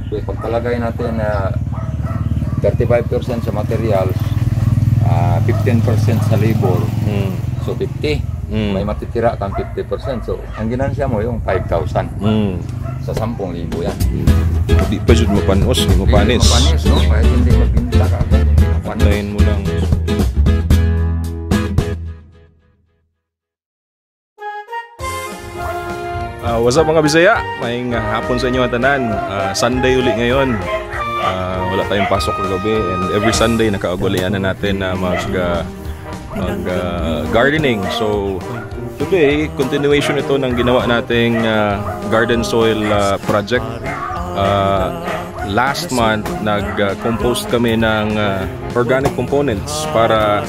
So, pagkalagay natin na 35% sa materials, 15% sa labor, so 50. May matitira kang 50%. So, ang ginansya mo yung 5,000 sa 10,000 yan. Di pa jud mapanos, di mapanis. Mapanis, no? Kahit hindi magbinta ka, hindi mapanis. Antayin mo lang. What's up mga Bisaya? Maayong hapon sa inyo ang tanan. Sunday uli ngayon. Wala tayong pasok kagabi and every Sunday nakaugalian na natin na mag gardening. So today, continuation ito ng ginawa nating garden soil project. Last month nag-compose kami ng organic components para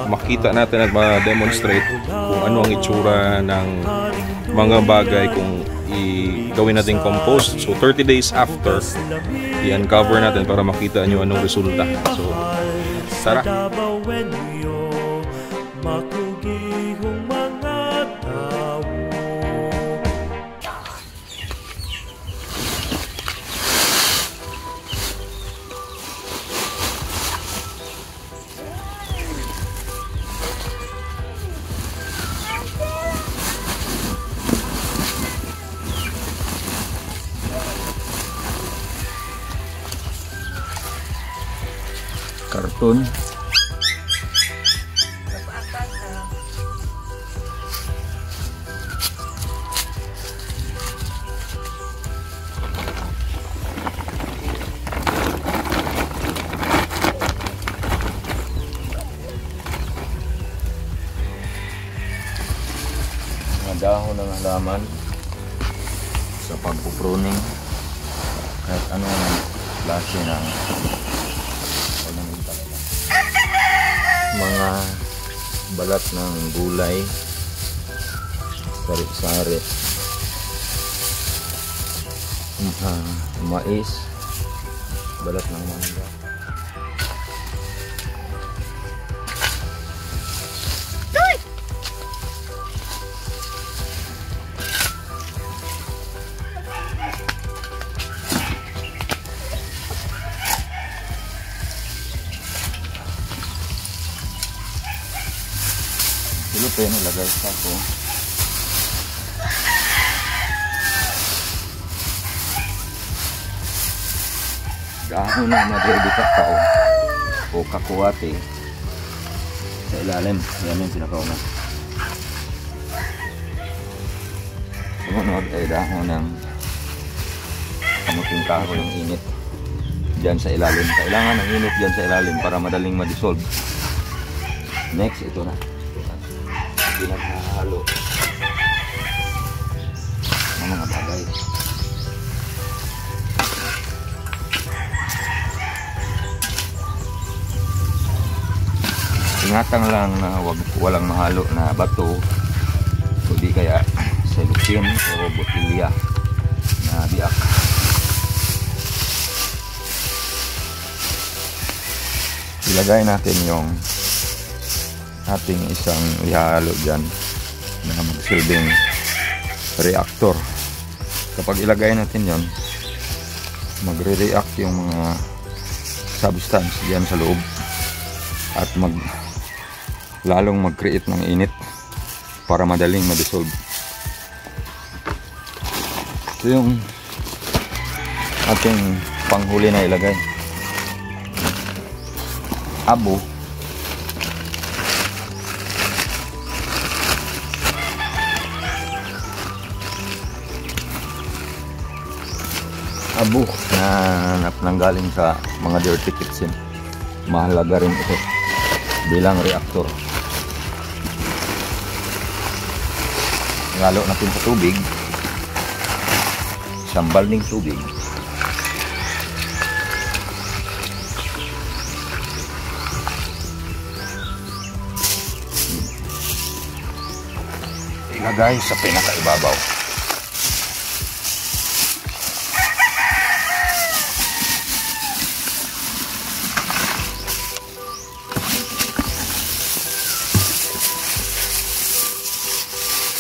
makita natin at ma-demonstrate kung ano ang itsura ng mga bagay kung gawin natin compost. So 30 days after, i-uncover natin para makita nyo anong resulta. So tara! Karton. Mga dahon ng halaman sa pagpupruning kahit anong klase ng mga balat ng gulay, sari-sari, mais, balat ng mangga. Silo pa yun ilagay sa ako. Dahon na madready ka o kakuwate sa ilalim. Yan yung pinakauna. Sumunod ay dahon ng kamuting kahoy ng init dyan sa ilalim. Kailangan ng init dyan sa ilalim para madaling ma-dissolve. Next, ito na. Pinaghahalo ng mga bagay. Ingatan lang na walang mahalo na bato o di kaya cellophane o botilya na biak. Ilagay natin yung ating isang ihalo dyan na magsilbing reactor. Kapag ilagay natin yon, magre-react yung mga substance dyan sa loob at lalong mag-create ng init para madaling ma-dissolve. Ito yung ating panghuli na ilagay. Abo. Abo na nanggaling sa mga dirty kitchen. Mahalaga rin ito bilang reactor. Halo natin sa tubig, sambal ng tubig. Ilagay sa pinakaibabaw.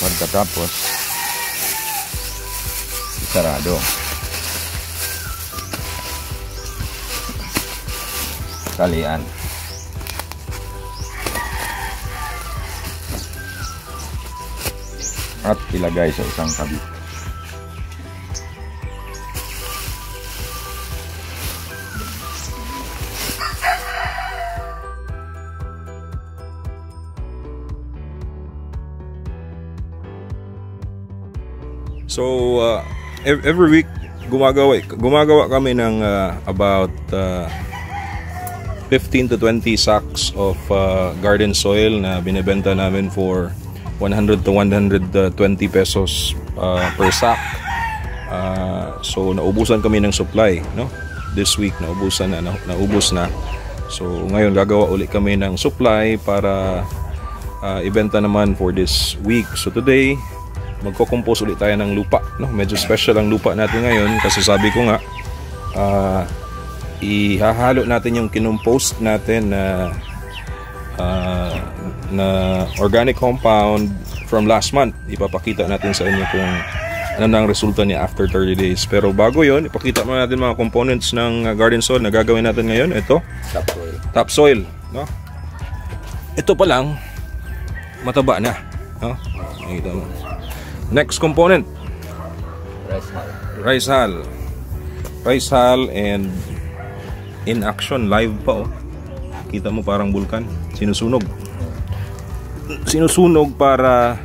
Pagkatapos isarado. kalian. At ilagay sa isang tabi. So every week gumagawa kami ng about 15 to 20 sacks of garden soil na binebenta namin for 100 to 120 pesos per sack. So naubusan kami ng supply, no? This week naubos na. So ngayon gagawa ulit kami ng supply para ibenta naman for this week. So today magko-compose ulit tayo ng lupa, no? Medyo special ang lupa natin ngayon kasi sabi ko nga ihahalo natin yung kinompost natin na organic compound from last month. Ipapakita natin sa inyo kung ano na ang resulta niya after 30 days. Pero bago yon, ipakita muna natin mga components ng garden soil na gagawin natin ngayon. Ito, topsoil, no? Ito pa lang mataba na, no? Nakita mo. Next component, rice hull and in action, live pa, oh. Kita mo parang bulkan, sinusunog para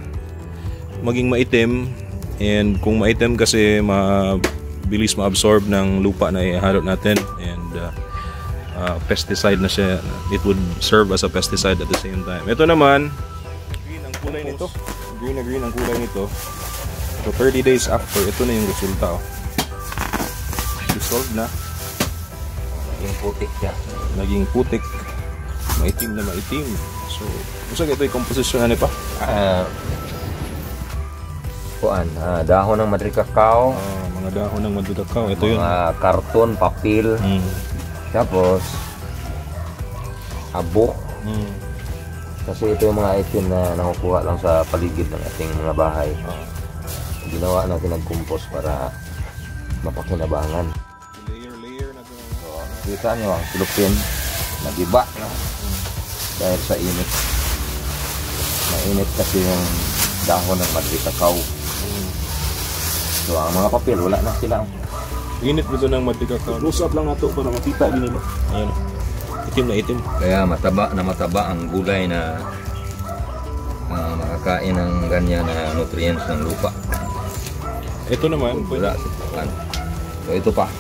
maging maitim, and kung maitim kasi mabilis ma-absorb ng lupa na ihalo natin, and pesticide na siya, it would serve as a pesticide at the same time. Ito naman, green ang kulay nito. Green na green ang kulay nito. So 30 days after, ito na yung resulta, oh. Dissolved na. Naging putik siya. Naging putik. Maitim na maitim. So, gusto ito yung composition na pa? Dahon ng madrikakaw. Mga dahon ng madrikakaw. Ito yun. Mga karton, papel. Tapos, abok. Kasi ito yung mga item na nakukuha lang sa paligid ng ating mga bahay. Ginawa natin ng compost para mapakinabangan. Layer na gano'n. So, kita nyo ang silupin, nagiba, no? Dahil sa init. Mainit kasi yung dahon ng madrikakaw. So, ang mga papel, wala na sila. Init dito ng madrikakaw. Close up lang nato para makita din nila. Ayan. Itim na itim. Kaya mataba ang gulay na makakain ng ganyan na nutrients ng lupa. Ito naman, wala. So ito pa.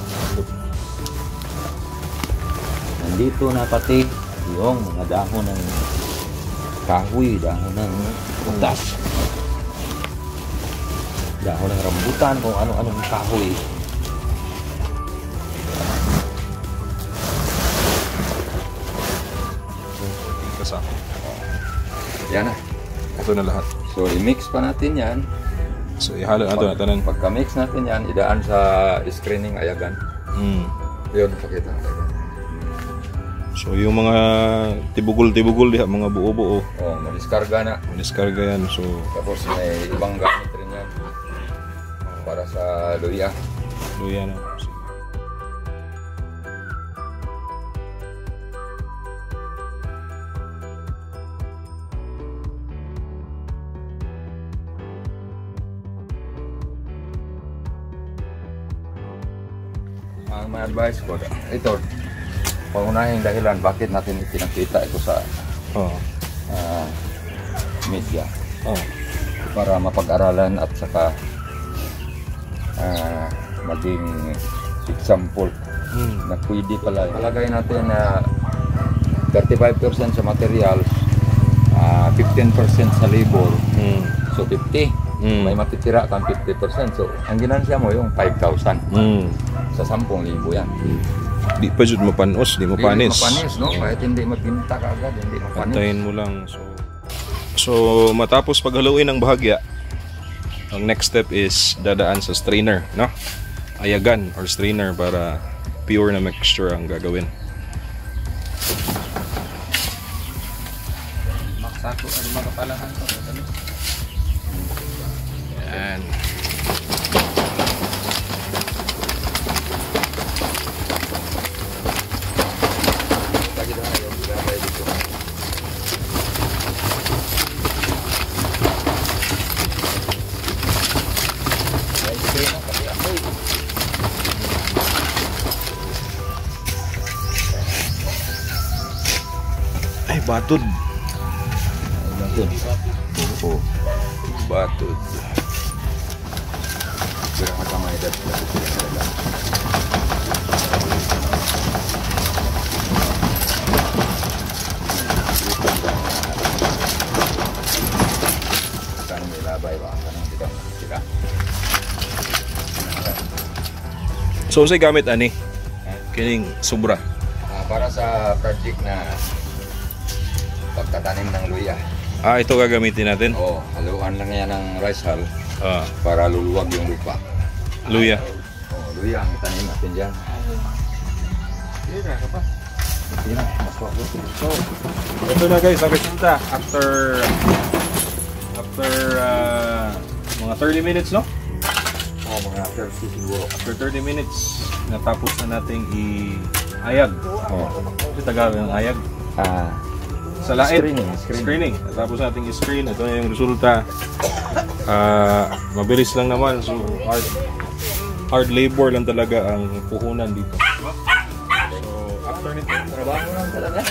Nandito na pati yung mga dahon ng kahoy, dahon ng utas, dahon ng rambutan, kung ano-anong kahoy. Kasama. Yan na. Ito na lahat. So i-mix pa natin yan. So ihalo natin tanan. Pagka-mix natin yan, idaan sa screening ayagan. Yun, pakita natin. So yung mga tibugol diha, mga buo-buo. Oh, madiskarga na. Madiskarga yan. So tapos may ibang gamit rin yan para sa luya. Luya na. Ang may advice ko, ito, pangunahing dahilan bakit natin ipinakita ito sa media. Para mapag-aralan at saka maging example na pwede pala. Palagay natin na 35% sa materials, 15% sa labor, so 50. May matitira kang 50%. So, ang ginansya mo yung 5,000. Sa 10,000 yan. Di pa jud mapanos, di mapanis. Di mapanis, no? Kahit hindi magbinta ka agad, hindi mapanis. Antayin mo lang. So matapos paghaluin ng bahagya, ang next step is dadaan sa strainer, no? Ayagan or strainer para pure na mixture ang gagawin. Maksako ang makapalahan ko. Yan. Batud. Batud. Oo. Batud. Kira makamay dat lagi sila. Kan milabay ba kanang kita. So unsay gamit ani? Kining sobra. Para sa project na pagtatanim ng luya. Ito gagamitin natin. Oo, haluan lang yan ng rice hull Ah, para luluwag yung lupa. luya. Oh, luya ang itanim natin dyan. Tira ka pa. Tira, mas wako. So, ito na guys, ang resulta after mga 30 minutes, no? Oh, mga 30 siguro. After 30 minutes, natapos na nating i-ayag. Oh. Kasi Tagalog ng ayag. Sa laid. Screening. Natapos nating i-screen. Ito na yung resulta. Mabilis lang naman. So, hard labor lang talaga ang puhunan dito. So, after nito, Trabaho lang talaga.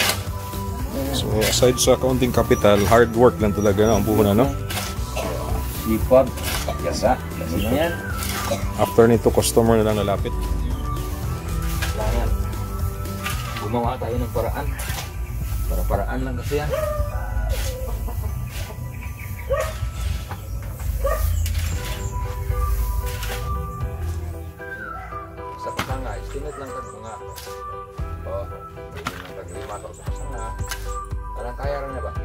so, aside sa kaunting capital, hard work lang talaga ang puhunan, no? Sipag, pagyasa. Ganun na yan. After nito, customer na lang nalapit. Kailangan gumawa tayo ng paraan. Para-paraan lang kasi yan. Sa pasanga, estimate lang ka mga lima tao sa pasanga. Parang kaya rin na ba?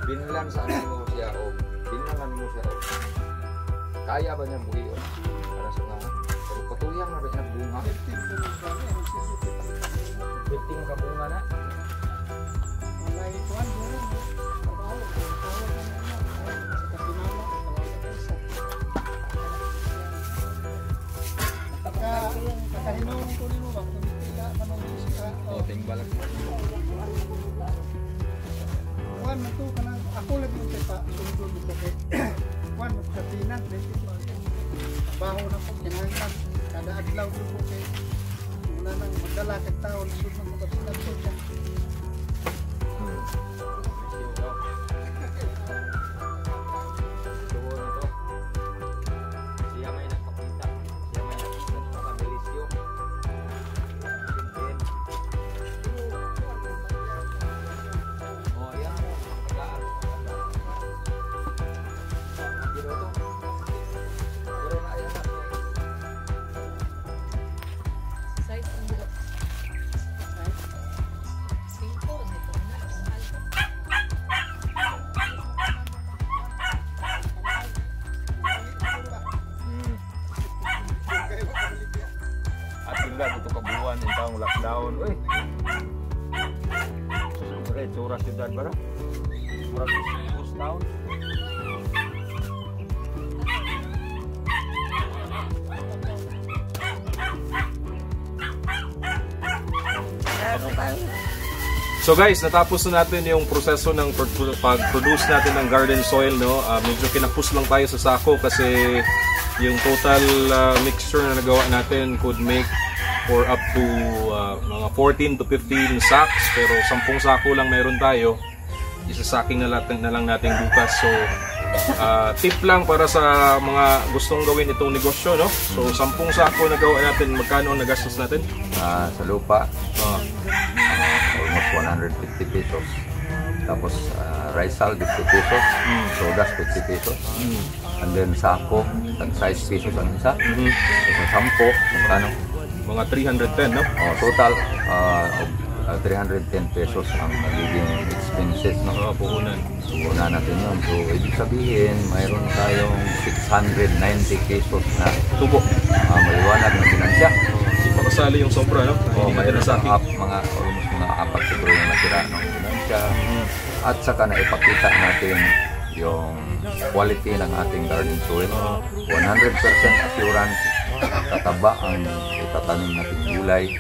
Binlan sa amin mo siya o binlan mo siya o kaya ba niyang buhiyon? Para sa mga patuyang na ba niya bunga? 15 ka bunga na? Oh, tingbalak. Kuan man to kanang ako lagi yung pa sundon dito kay kuan mo sa tinan dito baho na po kinahanglan kada adlaw ko kay una nang magdala kag tawo lisod ng mga sinan to siya. Siya may nakapita. Siya may nakabilisyo. Oh, yan. Pagkaan. Pero to. Pero na yan na. Size ang buhok. Size? 5 nito na. Ang alto. At sila dito kabuuan yung taong lockdown. Uy! Susunod tsura siyudad ba na? Murag ghost town. So guys, natapos na natin yung proseso ng pag-produce natin ng garden soil, no? Medyo kinapos lang tayo sa sako kasi yung total mixture na nagawa natin could make for up to mga 14 to 15 sacks, pero 10 sako lang meron tayo. Isasaking na lang natin bukas. So tip lang para sa mga gustong gawin itong negosyo, no? So 10 sako nagawa natin, magkano ang nagastos natin? Sa lupa, almost 150 pesos. Tapos rice hull, 50 pesos. Sodas, 50 pesos. And then sako, tag 6 pesos ang isa. So 10, magkano? Mga 310, no? Total, 310 pesos ang magiging expenses, no? Puhunan. Una natin yun. So, ibig sabihin, mayroon tayong 690 pesos na Tubo. maliwanag na finansya. Hindi pa kasali yung sobra, no? Hindi natin Mayroon nasaki. almost mga 4 siguro yung natira ng finansya. At saka na ipakita natin yung quality ng ating garden soil. 100% assurance, tataba ang itatanim nating gulay.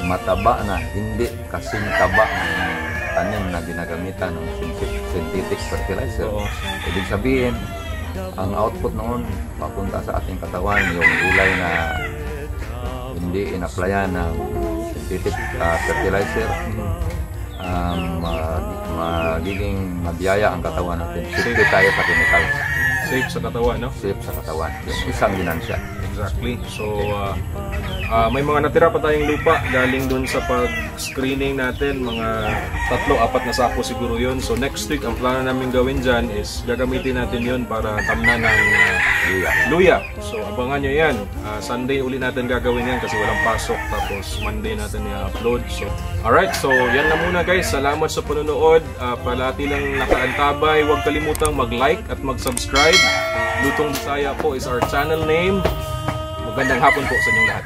Mataba na, hindi kasing taba ng tanim na ginagamitan ng synthetic fertilizer. Ibig sabihin, ang output noon papunta sa ating katawan, yung gulay na hindi in-applyan ng synthetic fertilizer, magiging mabiyaya ang katawan natin. Safety tayo sa chemical. Safe sa katawan, no? Safe sa katawan. Isang ginansya. Exactly. So, may mga natira pa tayong lupa galing dun sa pag-screening natin. Mga 3-4 na sako siguro yun. So, next week, ang plano namin gawin dyan is gagamitin natin yun para tamnan ng luya. So, abangan nyo yan. Sunday uli natin gagawin yan kasi walang pasok. Tapos, Monday natin i-upload. So, alright. So, yan na muna guys. Salamat sa panonood. Palati lang nakaantabay. Huwag kalimutang mag-like at mag-subscribe. Lutong Bisaya po is our channel name. Magandang hapon po sa inyong lahat.